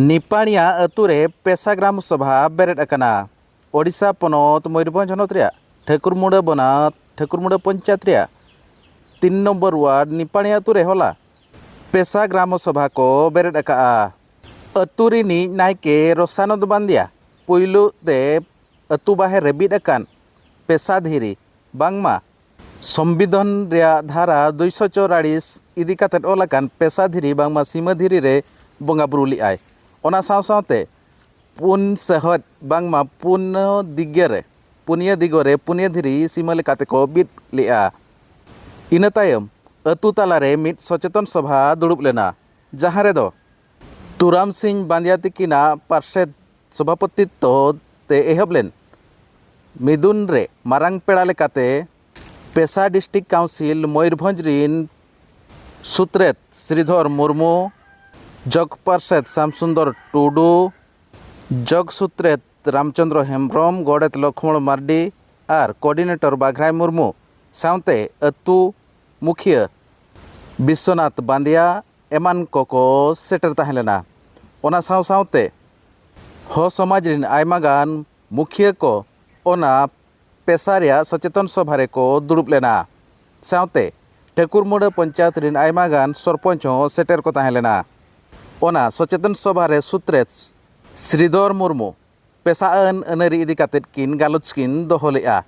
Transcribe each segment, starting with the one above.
निपाणिया अतुरे पेशा ग्राम सभा बेरेद अकना ओडिशा पनत मयूरभंज हनत रे ठाकुरमुड़ा बनात ठाकुरमुड़ा पंचायत रे 3 नम्बर वार्ड निपाणिया अतुरे होला पेशा ग्राम सभा को बेरेद अका अतुरिनी नायके रसानद बांदिया पुइलु ते अतु बाहेर रे बिद अकान पेशा धीरी बांगमा संविधान रे धारा 244 इदी कातेद ओल अकान पेशा धीरी बांगमा सीमा धीरी रे बंगा बुरु लिआय ओना साव सावते पुन सहद बांगमा पुनिया दिगरे पुनिया धीरी सीमा लेकाते को बिद लिआ इना तायम अतु तालारे मिद सचेतन सभा दुड़ुब लेना जहाँ रेदो तुराम सिंह बांदिया तिकिना पार्षद सभापतित्व ते एहब लेन मिदुन रे मारांग पेड़ा लेकाते पेशा डिस्ट्रिक्ट काउंसिल मयूरभंज रिन सुत्रेत श्रीधर मुर्मू जग पार्षद श्यामसुंदर टुडू जग सुत्रेत रामचंद्र हेम्ब्रम गौड़ेत लक्ष्मण मार्डी और कोऑर्डिनेटर बाघराय मुर्मू सावते अतु मुखिया विश्वनाथ बांदिया एमान को सेटर तहलेना ओना साव सावते हो समाज रिन आयमा गान मुखिया को ओना पेशा रेया सचेतन सभा रे को दुड़ुब लेना सावते ठाकुरमुड़ा पंचायत रिन आयमा गान सरपंच हो सेटर को तहलेना ओना सचेतन सभा रे सुत्रेत श्रीधर मुर्मू पेशा अनरी इदी कातेद किन गालोच किन दोहो लेआ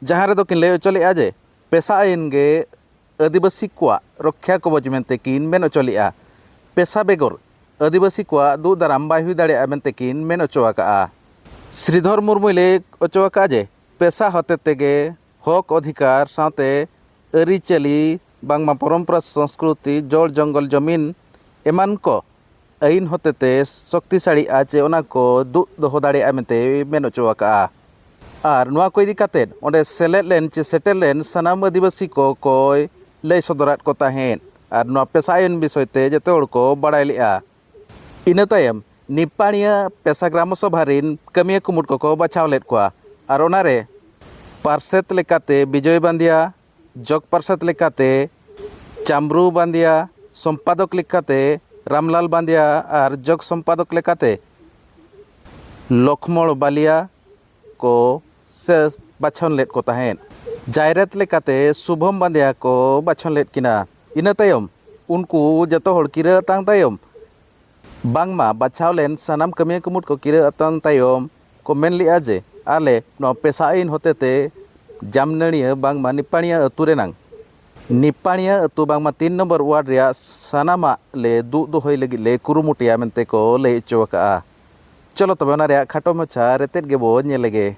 जहाँ रेदो किन लय अचलेआ जे पेशा आईन गे आदिवासी को रक्षा कवच मेनते किन मेन अचलेआ पेशा बेगर आदिवासी को दु दाराम बाय हुई दाड़ेया मेनते किन मेन अचोआका श्रीधर मुर्मू ले अचोआका जे पेशा हते तेगे हक अधिकार साथे अरिचाली बांगमा परम्परा संस्कृति जल जंगल जमीन एमान को आईन हतेते शक्तिशाली आचे ओना को दु दोहो दाड़ेया मेनते मेन अचोआका और नुआ को इदी कातेद ओंडे सेलेद लेन चे सेटेल लेन सानाम आदिवासी को कोय लय सदरात को ताहेन और नुआ पेशा आईन विषयते जते हड़ को बाड़ाय लेआ इना तायम निपाणिया पेशा ग्राम सभा रिन कमिया कुमुट को बाछाव लेद कोआ और ओनारे पार्षद लेकाते विजय बांदिया जग पार्षद लेकाते चामरू बांदिया संपादक लेकाते रामलाल बांदिया और जग संपादक लेकाते लक्ष्मण बालिया को से बाछन लेद को ताहेन जायरत लेकाते शुभम बांदिया को बाछन लेद किना इना तायम उनको जतो हड़ किरा तांग तायम बांगमा बाछाव लेन सानाम कमिया कुमुट को किरा तांग तायम को मेन लिया जे आले नो पेशा आईन होतेते जामनड़िया बांगमा निपाणिया अतु रेनांग निपाणिया अतु बांगमा 3 नम्बर वार्ड रिया सानामा ले दु दोहय लगी ले कुरुमुटिया मेनते को ले चोका चलो तबे ओना रिया खाटो मछा रेतेद गेबो नेलेगे।